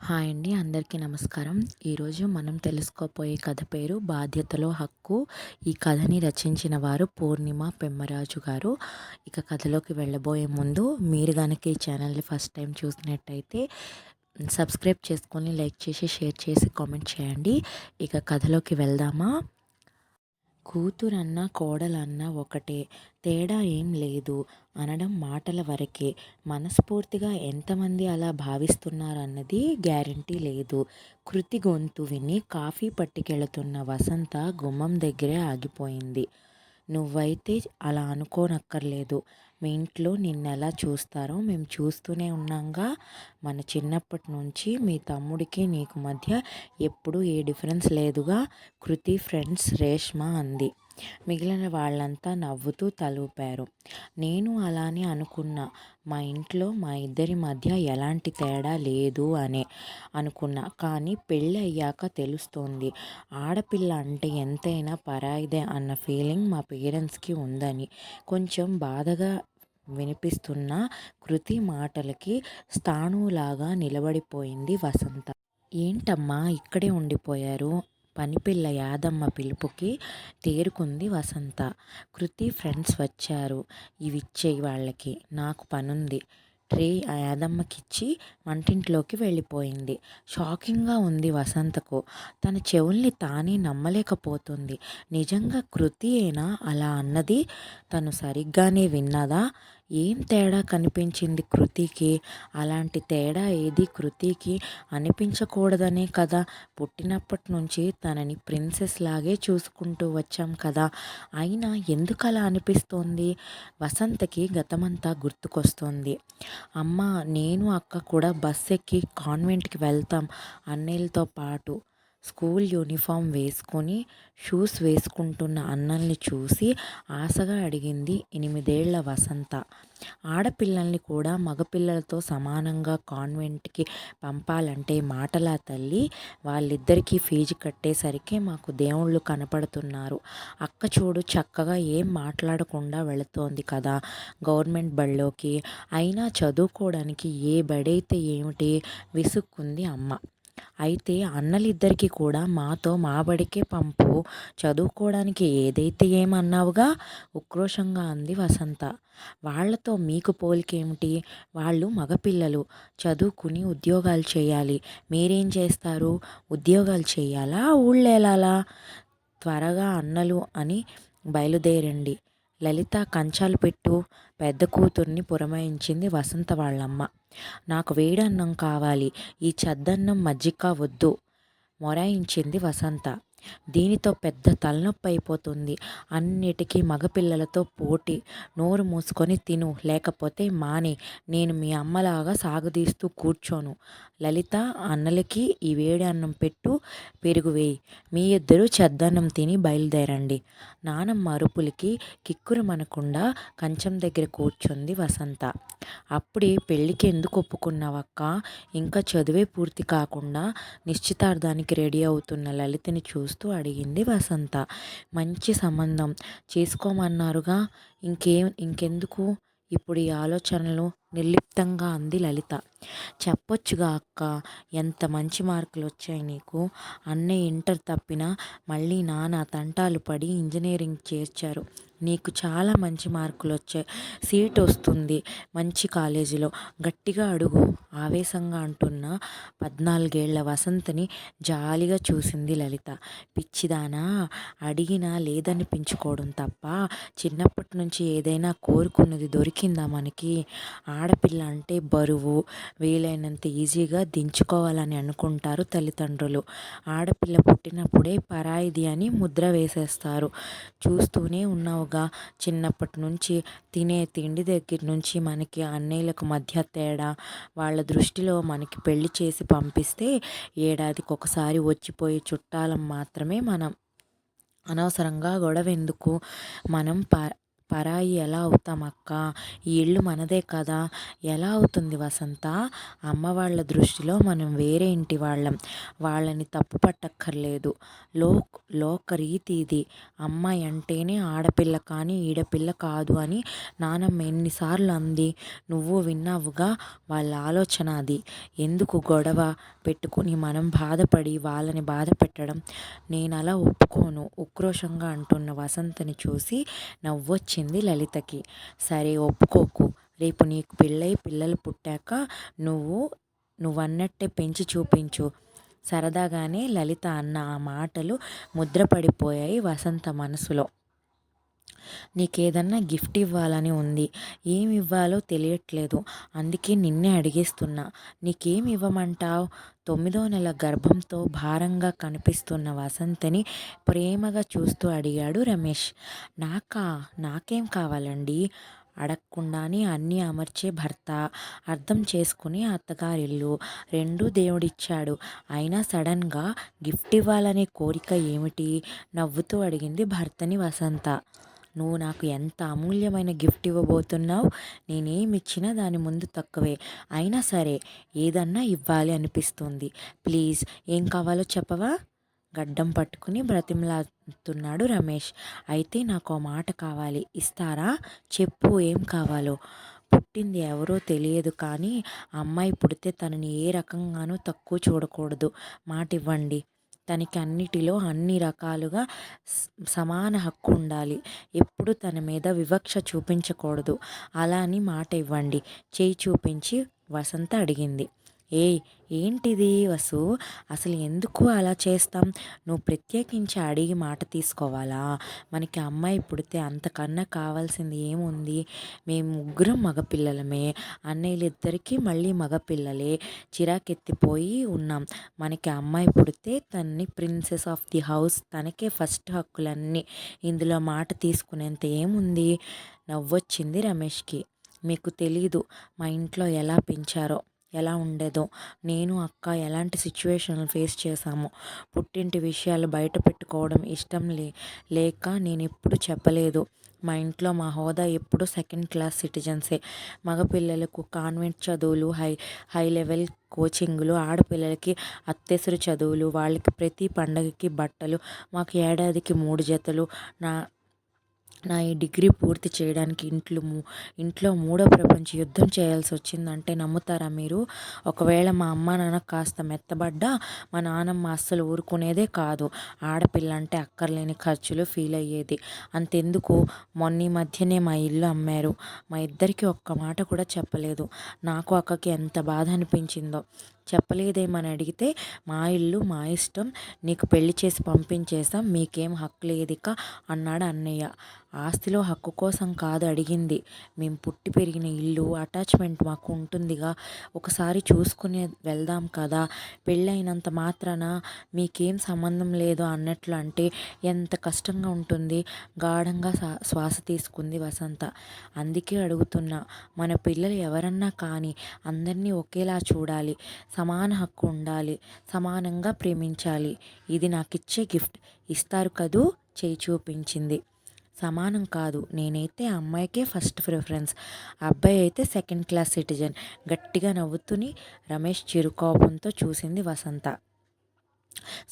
Hi అండి, అందరికీ నమస్కారం. ఈరోజు మనం తెలుసుకోపోయే కథ పేరు బాధ్యతలో హక్కు. ఈ కథని రచించిన వారు పూర్ణిమ పెమ్మరాజు గారు. ఇక కథలోకి వెళ్ళబోయే ముందు మీరు కనుక ఈ ఛానల్ని ఫస్ట్ టైం చూసినట్టయితే సబ్స్క్రైబ్ చేసుకొని లైక్ చేసి షేర్ చేసి కామెంట్ చేయండి. ఇక కథలోకి వెళ్దామా? కూతురన్నా కోడలన్నా ఒకటే, తేడా ఏం లేదు అనడం మాటల వరకే. మనస్ఫూర్తిగా ఎంతమంది అలా భావిస్తున్నారన్నది గ్యారంటీ లేదు. కృతి గొంతు విని కాఫీ పట్టుకెళుతున్న వసంత గుమ్మం దగ్గరే ఆగిపోయింది. నువ్వైతే అలా అనుకోనక్కర్లేదు. మీ ఇంట్లో నిన్నెలా చూస్తారో మేము చూస్తూనే ఉన్నాంగా. మన చిన్నప్పటి నుంచి మీ తమ్ముడికి నీకు మధ్య ఎప్పుడూ ఏ డిఫరెన్స్ లేదుగా. కృతి ఫ్రెండ్స్ రేష్మ అంది. మిగిలిన వాళ్ళంతా నవ్వుతూ తలూపారు. నేను అలానే అనుకున్నా. మా ఇంట్లో మా ఇద్దరి మధ్య ఎలాంటి తేడా లేదు అనే అనుకున్నా. కానీ పెళ్ళి అయ్యాక తెలుస్తోంది, ఆడపిల్ల అంటే ఎంతైనా పరాయిదే అన్న ఫీలింగ్ మా పేరెంట్స్కి ఉందని. కొంచెం బాధగా వినిపిస్తున్న కృతి మాటలకి స్థాణువులాగా నిలబడిపోయింది వసంత. ఏంటమ్మా ఇక్కడే ఉండిపోయారు? పనిపిల్ల యాదమ్మ పిలుపుకి తేరుకుంది వసంత. కృతి ఫ్రెండ్స్ వచ్చారు, ఇవిచ్చేయి వాళ్ళకి, నాకు పనుంది. ట్రే యాదమ్మకిచ్చి వంటింట్లోకి వెళ్ళిపోయింది. షాకింగ్గా ఉంది వసంతకు. తన చెవుల్ని తానే నమ్మలేకపోతుంది. నిజంగా కృతియేనా అలా అన్నది? తను సరిగ్గానే విన్నదా? ఏం తేడా కనిపించింది కృతికి? అలాంటి తేడా ఏది కృతికి అనిపించకూడదనే కదా పుట్టినప్పటి నుంచి తనని ప్రిన్సెస్ లాగే చూసుకుంటూ వచ్చాం కదా. అయినా ఎందుకు అలా అనిపిస్తోంది? వసంతకి గతమంతా గుర్తుకొస్తోంది. అమ్మ, నేను అక్క కూడా బస్ ఎక్కి కాన్వెంట్కి వెళ్తాం అన్నయ్యలతో పాటు. స్కూల్ యూనిఫామ్ వేసుకొని షూస్ వేసుకుంటున్న అన్నల్ని చూసి ఆశగా అడిగింది 8 ఏళ్ల వసంత. ఆడపిల్లల్ని కూడా మగపిల్లలతో సమానంగా కాన్వెంట్కి పంపాలంటే మాటలా తల్లి? వాళ్ళిద్దరికీ ఫీజు కట్టేసరికి మాకు దేవుళ్ళు కనపడుతున్నారు. అక్క చూడు, చక్కగా ఏం మాట్లాడకుండా వెళుతోంది కదా గవర్నమెంట్ బళ్ళోకి. అయినా చదువుకోవడానికి ఏ బడైతే ఏమిటి? విసుక్కుంది అమ్మ. అయితే అన్నలిద్దరికీ కూడా మాతో మా బడికే పంపు, చదువుకోవడానికి ఏదైతే ఏమన్నావుగా ఉక్రోషంగా అంది వసంత. వాళ్లతో మీకు పోలికేమిటి? వాళ్ళు మగపిల్లలు, చదువుకుని ఉద్యోగాలు చేయాలి. మీరేం చేస్తారు? ఉద్యోగాలు చేయాలా, ఊళ్ళేలాలా? త్వరగా అన్నలు అని బయలుదేరండి. లలిత, కంచాలు పెట్టు, పెద్ద కూతుర్ని పురమాయించింది వసంత వాళ్ళమ్మ. నాకు వేడన్నం కావాలి, ఈ చద్దన్నం మజ్జిగ వద్దు మొరాయించింది వసంత. దీనితో పెద్ద తలనొప్పి అయిపోతుంది. అన్నిటికీ మగపిల్లలతో పోటీ. నోరు మూసుకొని తిను, లేకపోతే మానే. నేను మీ అమ్మలాగా సాగదీస్తూ కూర్చోను. లలిత, అన్నలకి ఈ వేడి అన్నం పెట్టు, పెరుగు వేయి. మీ ఇద్దరూ చద్దన్నం తిని బయలుదేరండి. నానమ్మ అరుపులకి కిక్కురుమనకుండా కంచం దగ్గర కూర్చుంది వసంత. అప్పుడే పెళ్ళికి ఎందుకు ఒప్పుకున్నావక్క? ఇంకా చదువే పూర్తి కాకుండా నిశ్చితార్థానికి రెడీ అవుతున్న లలితని చూస్తూ అడిగింది వసంత. మంచి సంబంధం చేసుకోమన్నారుగా, ఇంకెందుకు ఇప్పుడు ఈ ఆలోచనలు? నిర్లిప్తంగా అంది లలిత. చెప్పొచ్చుగా అక్క, ఎంత మంచి మార్కులు వచ్చాయి నీకు. అన్నయ్య ఇంటర్ తప్పినా మళ్ళీ నాన్న తంటాలు పడి ఇంజనీరింగ్ చేర్చారు. నీకు చాలా మంచి మార్కులు వచ్చాయి, సీట్ వస్తుంది మంచి కాలేజీలో. గట్టిగా అడుగు, ఆవేశంగా అంటున్న 14 ఏళ్ల వసంతని జాలిగా చూసింది లలిత. పిచ్చిదానా, అడిగినా లేదనిపించుకోవడం తప్ప చిన్నప్పటి నుంచి ఏదైనా కోరుకున్నది దొరికిందా మనకి? ఆడపిల్ల అంటే బరువు, వీలైనంత ఈజీగా దించుకోవాలని అనుకుంటారు తల్లిదండ్రులు. ఆడపిల్ల పుట్టినప్పుడే పరాయిది అని ముద్ర వేసేస్తారు. చూస్తూనే ఉన్నావుగా, చిన్నప్పటి నుంచి తినే తిండి దగ్గర నుంచి మనకి అన్నయ్యలకు మధ్య తేడా. వాళ్ళ దృష్టిలో మనకి పెళ్లి చేసి పంపిస్తే ఏడాదికి ఒకసారి వచ్చిపోయే చుట్టాలం మాత్రమే మనం. అనవసరంగా గొడవ ఎందుకు? మనం పరాయి ఎలా అవుతాం అక్క? ఈ ఇల్లు మనదే కదా. ఎలా అవుతుంది వసంత? అమ్మ వాళ్ళ దృష్టిలో మనం వేరే ఇంటి వాళ్ళం. వాళ్ళని తప్పు పట్టక్కర్లేదు. లోక రీతి ఇది. అమ్మాయి అంటేనే ఆడపిల్ల కానీ ఈడపిల్ల కాదు అని నానమ్మ ఎన్నిసార్లు అంది. నువ్వు విన్నావుగా. వాళ్ళ ఆలోచన అది. ఎందుకు గొడవ పెట్టుకుని మనం బాధపడి వాళ్ళని బాధ పెట్టడం? నేను అలా ఒప్పుకోను ఉక్రోషంగా అంటున్న వసంతని చూసి నవ్వొచ్చింది లలితకి. సరే ఒప్పుకోకు. రేపు నీకు పెళ్ళై పిల్లలు పుట్టాక నువ్వన్నట్టే పెంచి చూపించు. సరదాగానే లలిత అన్న ఆ మాటలు ముద్రపడిపోయాయి వసంత మనసులో. నీకేదన్నా గిఫ్ట్ ఇవ్వాలని ఉంది. ఏమి ఇవ్వాలో తెలియట్లేదు. అందుకే నిన్నే అడిగేస్తున్నా. నీకేమి ఇవ్వమంటావ్? 9వ నెల గర్భంతో భారంగా కనిపిస్తున్న వసంతని ప్రేమగా చూస్తూ అడిగాడు రమేష్. నాకేం కావాలండి? అడగకుండానే అన్నీ అమర్చే భర్త, అర్థం చేసుకుని అత్తగారిల్లు, రెండూ దేవుడిచ్చాడు. అయినా సడన్గా గిఫ్ట్ ఇవ్వాలనే కోరిక ఏమిటి? నవ్వుతూ అడిగింది భర్తని వసంత. నువ్వు నాకు ఎంత అమూల్యమైన గిఫ్ట్ ఇవ్వబోతున్నావు? నేనేమిచ్చినా దాని ముందు తక్కువే. అయినా సరే ఏదన్నా ఇవ్వాలి అనిపిస్తుంది. ప్లీజ్ ఏం కావాలో చెప్పవా? గడ్డం పట్టుకుని బ్రతిమలాడుతున్నాడు రమేష్. అయితే నాకు మాట కావాలి. ఇస్తారా? చెప్పు ఏం కావాలో. పుట్టింది ఎవరో తెలియదు కానీ అమ్మాయి పుడితే తనని ఏ రకంగానూ తక్కువ చూడకూడదు. మాట ఇవ్వండి. తనకి అన్నిటిలో అన్ని రకాలుగా సమాన హక్కు ఉండాలి. ఎప్పుడు తన మీద వివక్ష చూపించకూడదు. అలా అని మాట ఇవ్వండి. చేయి చూపించి వసంత అడిగింది. ఏంటిది వసు? అసలు ఎందుకు అలా చేస్తాం? నువ్వు ప్రత్యేకించి అడిగి మాట తీసుకోవాలా? మనకి అమ్మాయి పుడితే అంతకన్నా కావాల్సింది ఏముంది? మేము ముగ్గురం మగపిల్లలమే. అన్నయ్యలిద్దరికీ మళ్ళీ మగపిల్లలే. చిరాకెత్తిపోయి ఉన్నాం. మనకి అమ్మాయి పుడితే తన్ని ప్రిన్సెస్ ఆఫ్ ది హౌస్, తనకే ఫస్ట్ హక్కులన్నీ. ఇందులో మాట తీసుకునేంత ఏముంది? నవ్వొచ్చింది రమేష్కి. మీకు తెలీదు మా ఇంట్లో ఎలా పెంచారో, ఎలా ఉండేదో. నేను అక్క ఎలాంటి సిచ్యువేషన్లు ఫేస్ చేశామో. పుట్టింటి విషయాలు బయట పెట్టుకోవడం ఇష్టం లేక నేను ఎప్పుడు చెప్పలేదు. మా ఇంట్లో మా హోదా ఎప్పుడూ సెకండ్ క్లాస్ సిటిజన్సే. మగపిల్లలకు కాన్వెంట్ చదువులు, హై లెవెల్ కోచింగులు, ఆడపిల్లలకి అత్తెసరు చదువులు, వాళ్ళకి ప్రతి పండగకి బట్టలు, మాకు ఏడాదికి 3 జతలు. నా ఈ డిగ్రీ పూర్తి చేయడానికి ఇంట్లో 3వ ప్రపంచ యుద్ధం చేయాల్సి వచ్చిందంటే నమ్ముతారా మీరు? ఒకవేళ మా అమ్మ నాన్న కాస్త మెత్తబడ్డా మా నాన్నమ్మ అస్సలు ఊరుకునేదే కాదు. ఆడపిల్ల అంటే అక్కర్లేని ఖర్చులు ఫీల్ అయ్యేది. అంతెందుకు, మొన్న ఈ మధ్యనే మా ఇల్లు అమ్మారు. మా ఇద్దరికి ఒక్క మాట కూడా చెప్పలేదు. నాకు అక్కకి ఎంత బాధ అనిపించిందో. చెప్పలేదేమని అడిగితే మా ఇల్లు మా ఇష్టం, నీకు పెళ్లి చేసి పంపించేశాం, మీకేం హక్కు లేదిక అన్నాడు అన్నయ్య. ఆస్తిలో హక్కు కోసం కాదు అడిగింది. మేము పుట్టి పెరిగిన ఇల్లు, అటాచ్మెంట్ మాకు ఉంటుందిగా. ఒకసారి చూసుకుని వెళ్దాం కదా. పెళ్ళైనంత మాత్రాన మీకేం సంబంధం లేదు అన్నట్లు అంటే ఎంత కష్టంగా ఉంటుంది. గాఢంగా శ్వాస తీసుకుంది వసంత. అందుకే అడుగుతున్నా. మన పిల్లలు ఎవరన్నా కానీ అందరినీ ఒకేలా చూడాలి. సమాన హక్కు ఉండాలి. సమానంగా ప్రేమించాలి. ఇది నాకిచ్చే గిఫ్ట్. ఇస్తారు కదూ? చేయి చూపించింది. సమానం కాదు. నేనైతే అమ్మాయికే ఫస్ట్ ప్రిఫరెన్స్. అబ్బాయి అయితే సెకండ్ క్లాస్ సిటిజన్. గట్టిగా నవ్వుతుని రమేష్ చిరుకోపంతో చూసింది వసంత.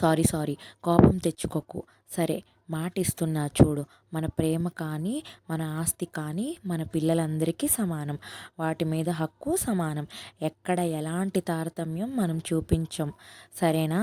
సారీ, కోపం తెచ్చుకోకు. సరే మాట ఇస్తున్నా చూడు. మన ప్రేమ కానీ మన ఆస్తి కానీ మన పిల్లలందరికీ సమానం. వాటి మీద హక్కు సమానం. ఎక్కడ ఎలాంటి తారతమ్యం మనం చూపించం. సరేనా?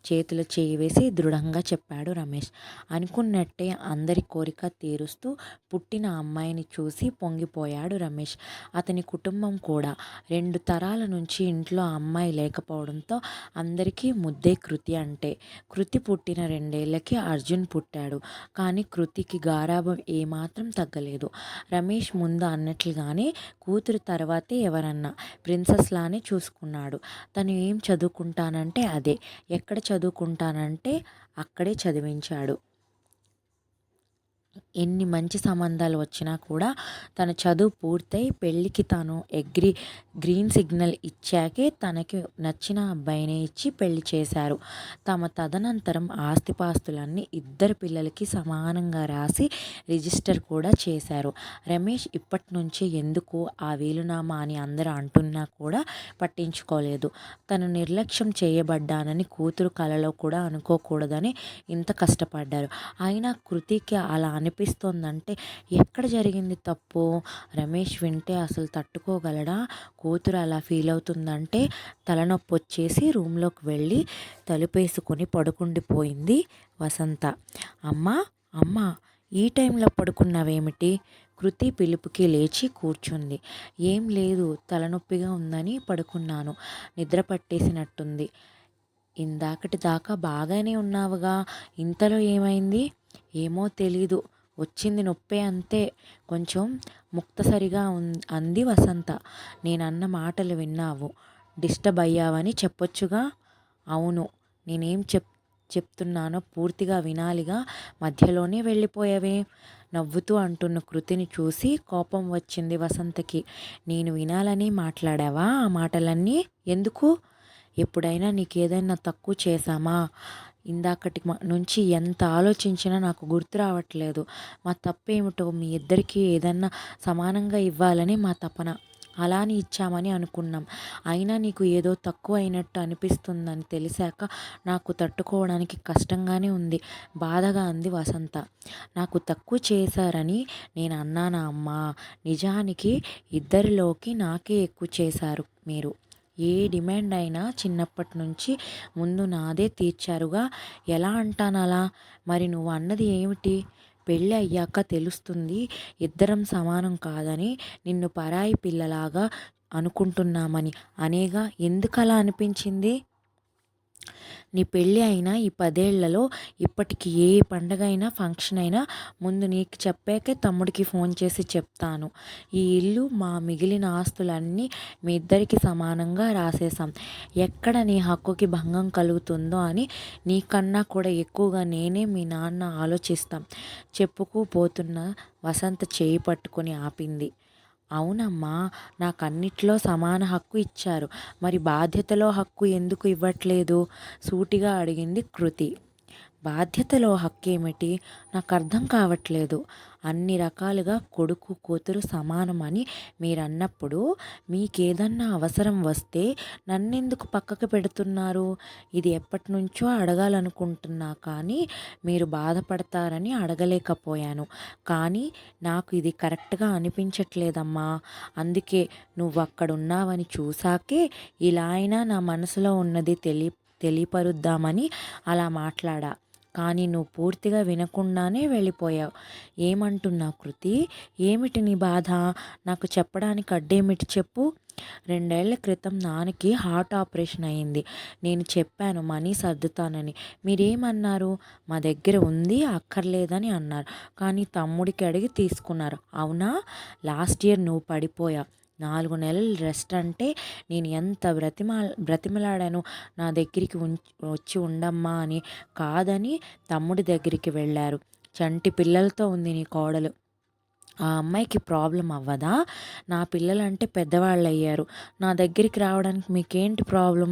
చేతులు చేయి వేసి దృఢంగా చెప్పాడు రమేష్. అనుకున్నట్టే అందరి కోరిక తీరుస్తూ పుట్టిన అమ్మాయిని చూసి పొంగిపోయాడు రమేష్. అతని కుటుంబం కూడా 2 తరాల నుంచి ఇంట్లో అమ్మాయి లేకపోవడంతో అందరికీ ముద్దే కృతి అంటే. కృతి పుట్టిన 2 ఏళ్లకి అర్జున్ పుట్టాడు. కానీ కృతికి గారాబం ఏమాత్రం తగ్గలేదు. రమేష్ ముందు అన్నట్లుగానే కూతురు తర్వాతే ఎవరన్నా ప్రిన్సెస్ లానే చూసుకున్నాడు. తను ఏం చదువుకుంటానంటే అదే, ఎక్కడ చదువుకుంటానంటే అక్కడే చదివించాడు. ఎన్ని మంచి సంబంధాలు వచ్చినా కూడా తన చదువు పూర్తయి పెళ్ళికి తాను గ్రీన్ సిగ్నల్ ఇచ్చాకే తనకి నచ్చిన అబ్బాయినే ఇచ్చి పెళ్లి చేశారు. తదనంతరం ఆస్తిపాస్తులన్నీ ఇద్దరు పిల్లలకి సమానంగా రాసి రిజిస్టర్ కూడా చేశారు. రమేష్ ఇప్పటి నుంచి ఎందుకు ఆ వీలునామా అని అందరూ అంటున్నా కూడా పట్టించుకోలేదు. తను నిర్లక్ష్యం చేయబడ్డానని కూతురు కలలో కూడా అనుకోకూడదని ఇంత కష్టపడ్డారు. అయినా కృతికి అలా అనిపిస్తోందంటే ఎక్కడ జరిగింది తప్పు? రమేష్ వింటే అసలు తట్టుకోగలడా? కూతురు అలా ఫీల్ అవుతుందంటే తలనొప్పి వచ్చేసి రూమ్లోకి వెళ్ళి తలుపేసుకొని పడుకుండిపోయింది వసంత. అమ్మా అమ్మా, ఈ టైంలో పడుకున్నావేమిటి? కృతి పిలుపుకి లేచి కూర్చుంది. ఏం లేదు, తలనొప్పిగా ఉందని పడుకున్నాను. నిద్ర పట్టేసినట్టుంది. ఇందాకటి దాకా బాగానే ఉన్నావుగా, ఇంతలో ఏమైంది? ఏమో తెలీదు, వచ్చింది నొప్పే అంతే, కొంచెం ముక్తసరిగా అంది వసంత. నేనన్న మాటలు విన్నావు, డిస్టర్బ్ అయ్యావని చెప్పొచ్చుగా. అవును, నేనేం చెప్తున్నానో పూర్తిగా వినాలిగా, మధ్యలోనే వెళ్ళిపోయావే? నవ్వుతూ అంటున్న కృతిని చూసి కోపం వచ్చింది వసంతకి. నేను వినాలని మాట్లాడావా ఆ మాటలన్నీ? ఎందుకు? ఎప్పుడైనా నీకేదైనా తక్కువ చేశామా? ఇందాకటి నుంచి ఎంత ఆలోచించినా నాకు గుర్తు రావట్లేదు. మా తప్పేమిటో మీ ఇద్దరికీ ఏదన్నా సమానంగా ఇవ్వాలని మా తపన. అలా అని ఇచ్చామని అనుకున్నాం. అయినా నీకు ఏదో తక్కువ అయినట్టు అనిపిస్తుందని తెలిసాక నాకు తట్టుకోవడానికి కష్టంగానే ఉంది, బాధగా అంది వసంత. నాకు తక్కువ చేశారని నేను అన్నానా అమ్మా? నిజానికి ఇద్దరిలోకి నాకే ఎక్కువ చేశారు మీరు. ఏ డిమాండ్ అయినా చిన్నప్పటి నుంచి ముందు నాదే తీర్చారుగా. ఎలా అంటానలా? మరి నువ్వు అన్నది ఏమిటి? పెళ్ళి అయ్యాక తెలుస్తుంది ఇద్దరం సమానం కాదని, నిన్ను పరాయి పిల్లలాగా అనుకుంటున్నామని అనేగా. ఎందుకలా అనిపించింది? నీ పెళ్ళి అయినా ఈ 10 ఏళ్లలో ఇప్పటికి ఏ పండగైనా ఫంక్షన్ అయినా ముందు నీకు చెప్పాకే తమ్ముడికి ఫోన్ చేసి చెప్తాను. ఈ ఇల్లు మా మిగిలిన ఆస్తులన్నీ మీ ఇద్దరికి సమానంగా రాసేసాం. ఎక్కడ నీ హక్కుకి భంగం కలుగుతుందో అని నీకన్నా కూడా ఎక్కువగా నేనే మీ నాన్న ఆలోచిస్తాం. చెప్పుకుపోతున్న వసంత చేయి పట్టుకొని ఆపింది. అవునమ్మా, నాకన్నిట్లో సమాన హక్కు ఇచ్చారు, మరి బాధ్యతలో హక్కు ఎందుకు ఇవ్వట్లేదు? సూటిగా అడిగింది కృతి. బాధ్యతలో హక్కేమిటి? నాకు అర్థం కావట్లేదు. అన్ని రకాలుగా కొడుకు కూతురు సమానమని మీరన్నప్పుడు మీకేదన్నా అవసరం వస్తే నన్నెందుకు పక్కకు పెడుతున్నారు? ఇది ఎప్పటి నుంచో అడగాలనుకుంటున్నా కానీ మీరు బాధపడతారని అడగలేకపోయాను. కానీ నాకు ఇది కరెక్ట్గా అనిపించట్లేదమ్మా. అందుకే నువ్వు అక్కడున్నావని చూసాకే ఇలా అయినా నా మనసులో ఉన్నది తెలియపరుద్దామని అలా మాట్లాడా. కానీ నువ్వు పూర్తిగా వినకుండానే వెళ్ళిపోయావు. ఏమంటున్నావు కృతి? ఏమిటి నీ బాధ? నాకు చెప్పడానికి అడ్డేమిటి చెప్పు. 2 ఏళ్ల క్రితం నాన్నకి హార్ట్ ఆపరేషన్ అయింది. నేను చెప్పాను మనీ సర్దుతానని. మీరేమన్నారు? మా దగ్గర ఉంది, అక్కర్లేదని అన్నారు. కానీ తమ్ముడికి అడిగి తీసుకున్నారు. అవునా? లాస్ట్ ఇయర్ నువ్వు పడిపోయావు. 4 నెలలు రెస్ట్ అంటే నేను ఎంత బ్రతిమలాడాను నా దగ్గరికి వచ్చి ఉండమ్మా అని. కాదని తమ్ముడి దగ్గరికి వెళ్ళారు. చంటి పిల్లలతో ఉంది నీ కోడలు. ఆ అమ్మాయికి ప్రాబ్లం అవ్వదా? నా పిల్లలంటే పెద్దవాళ్ళు అయ్యారు, నా దగ్గరికి రావడానికి మీకేంటి ప్రాబ్లం?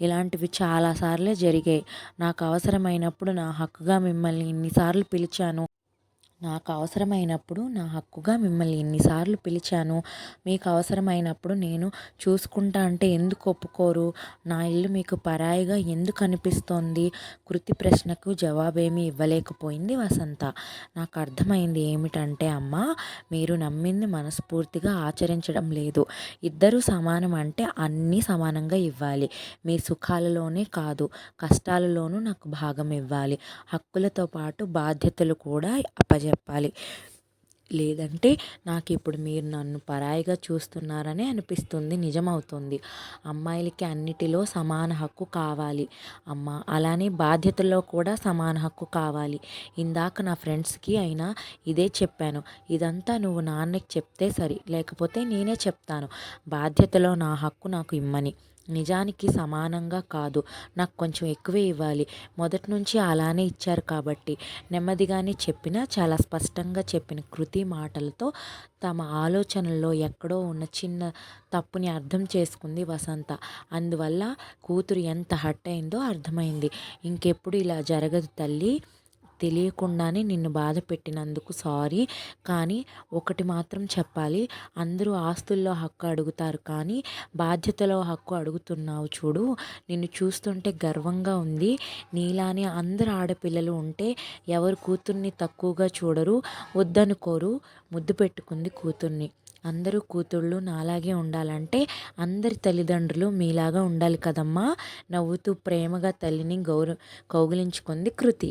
ఇలాంటివి చాలాసార్లే జరిగాయి. నాకు అవసరమైనప్పుడు నా హక్కుగా మిమ్మల్ని ఇన్నిసార్లు పిలిచాను. నాకు అవసరమైనప్పుడు నా హక్కుగా మిమ్మల్ని ఎన్నిసార్లు పిలిచాను. మీకు అవసరమైనప్పుడు నేను చూసుకుంటా అంటే ఎందుకు ఒప్పుకోరు? నా ఇల్లు మీకు పరాయిగా ఎందుకు అనిపిస్తోంది? కృతి ప్రశ్నకు జవాబేమీ ఇవ్వలేకపోయింది వసంత. నాకు అర్థమైంది ఏమిటంటే అమ్మా, మీరు నమ్మింది మనస్ఫూర్తిగా ఆచరించడం లేదు. ఇద్దరూ సమానం అంటే అన్నీ సమానంగా ఇవ్వాలి. మీ సుఖాలలోనే కాదు, కష్టాలలోనూ నాకు భాగం ఇవ్వాలి. హక్కులతో పాటు బాధ్యతలు కూడా చెప్పాలి. లేదంటే నాకు ఇప్పుడు మీరు నన్ను పరాయిగా చూస్తున్నారని అనిపిస్తుంది, నిజమవుతుంది. అమ్మాయిలకి అన్నిటిలో సమాన హక్కు కావాలి అమ్మ, అలానే బాధ్యతల్లో కూడా సమాన హక్కు కావాలి. ఇందాక నా ఫ్రెండ్స్కి అయినా ఇదే చెప్పాను. ఇదంతా నువ్వు నాన్నకి చెప్తే సరి, లేకపోతే నేనే చెప్తాను. బాధ్యతలో నా హక్కు నాకు ఇమ్మని. నిజానికి సమానంగా కాదు, నాకు కొంచెం ఎక్కువే ఇవ్వాలి. మొదటి నుంచి అలానే ఇచ్చారు కాబట్టి నెమ్మదిగానే చెప్పినా చాలా స్పష్టంగా చెప్పిన కృతి మాటలతో తమ ఆలోచనల్లో ఎక్కడో ఉన్న చిన్న తప్పుని అర్థం చేసుకుంది వసంత. అందువల్ల కూతురు ఎంత హర్ట్ అయిందో అర్థమైంది. ఇంకెప్పుడు ఇలా జరగదు తల్లి, తెలియకుండానే నిన్ను బాధ పెట్టినందుకు సారీ. కానీ ఒకటి మాత్రం చెప్పాలి, అందరూ ఆస్తుల్లో హక్కు అడుగుతారు కానీ బాధ్యతలో హక్కు అడుగుతున్నావు చూడు. నిన్ను చూస్తుంటే గర్వంగా ఉంది. నీలానే అందరు ఆడపిల్లలు ఉంటే ఎవరు కూతుర్ని తక్కువగా చూడరు, వద్దనుకోరు. ముద్దు పెట్టుకుంది కూతుర్ని. అందరూ కూతుళ్ళు నాలాగే ఉండాలంటే అందరి తల్లిదండ్రులు మీలాగా ఉండాలి కదమ్మా. నవ్వుతూ ప్రేమగా తల్లిని కౌగిలించుకుంది కృతి.